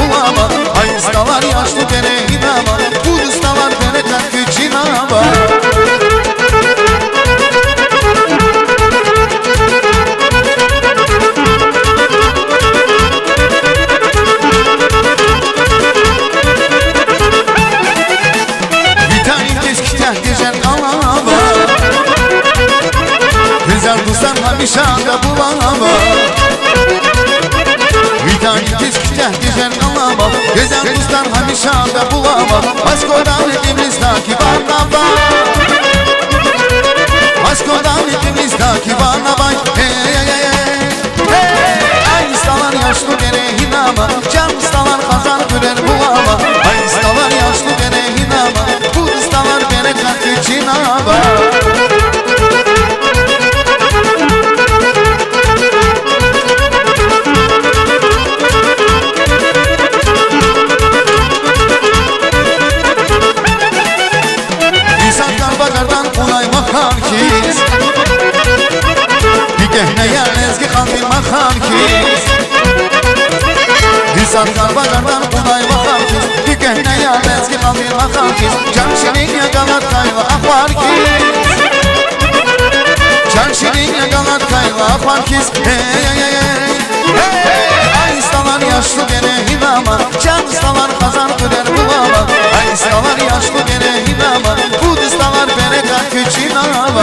bulama. Ay istalar yaşlı dere inama, bu istalar dere kalk için ama. Güzel dostlar hamişada bulama. Vitamin tezkişler güzel kalama. Güzel dostlar hamişada bulama. Maskodan elimizde kibarına bak. Maskodan elimizde kibarına bak. Hey hey hey hey. Ay istalar yaşlı dere inama, can istalar kazan güler bulama. Ay istalar yaşlı dere inama, bu istalar bere kalk için ama. İnsanlar bakardan unay bakar ki Dükkanına yalnız ki kalbin bakar ki Çarşının yakalar kayva akvar ki Çarşının yakalar kayva akvar ki Hey hey hey hey. Ay istalar yaşlı gene inama, can istalar kazan güler bulama. Ay istalar yaşlı gene inama, bu istalar berekat küçün ama.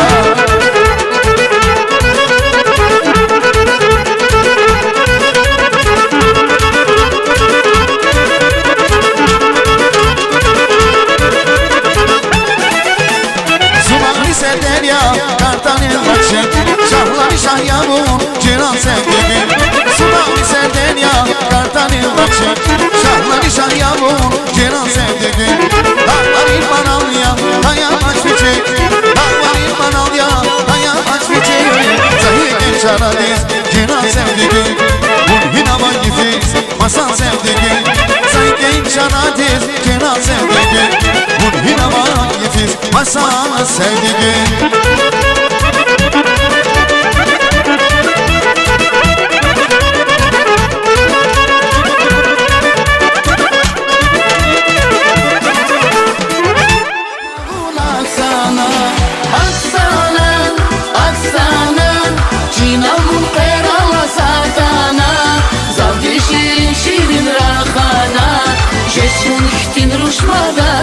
Şah yavrum ciran sevdiğim Sudan serden ya kartanın bakşı Şahları şah yavrum ciran sevdiğim Dağlar ilman al ya hayal aç biçek Dağlar ilman al ya hayal aç biçek Zahiden şaradiz ciran sevdiğim Bun hinama gifiz masan sevdiğim Zahiden şaradiz ciran sevdiğim Bun hinama gifiz masan sevdiğim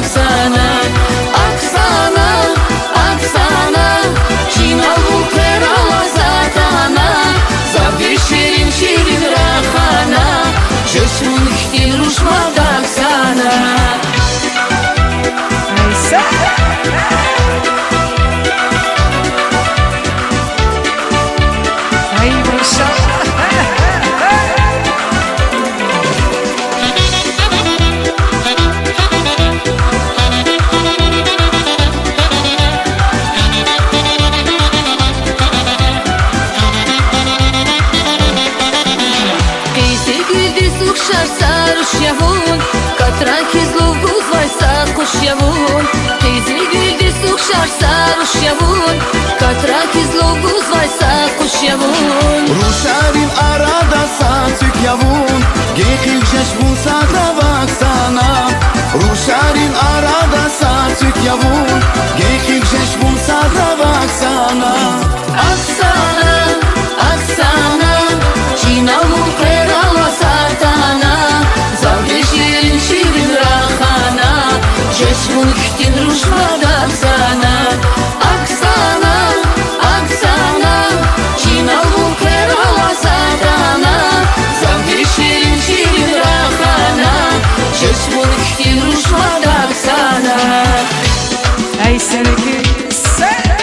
Aksana, Aksana, Aksana, Çina bu perala zatana, Zavdi şirin şirin rahana, Jesun ihtin ruşmada Aksana. Ay maşallah. Sarış yavun, katrak izlu guzvaysa kuş yavun. Teyze güldi sukşar sarış yavun, katrak izlu guzvaysa kuş yavun. Ruşarin arada saçık yavun, gekik jeş bulsa da baksana. Ruşarin arada saçık yavun, gekik jeş bulsa da baksana. Aksana, Aksana, Çina bu perala satana, Zavdi şirin şirin rahana, Jesun ihtin ruşmada Aksana. Aksana, Aksana, Çina bu perala satana, Zavdi şirin şirin rahana, Jesun ihtin ruşmada Aksana. Ay seneki sen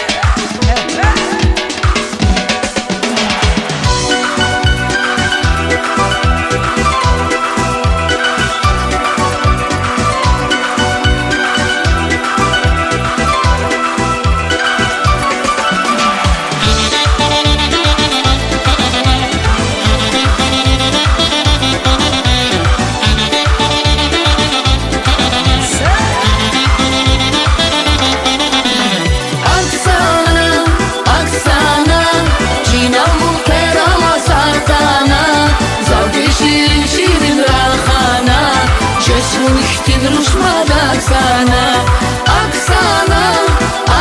rahana Aksana,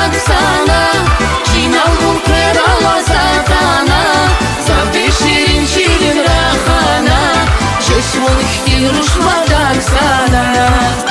aksana Cinalgun krala satana Zavde şirin şirin rahana Жесвон хируш мадак санана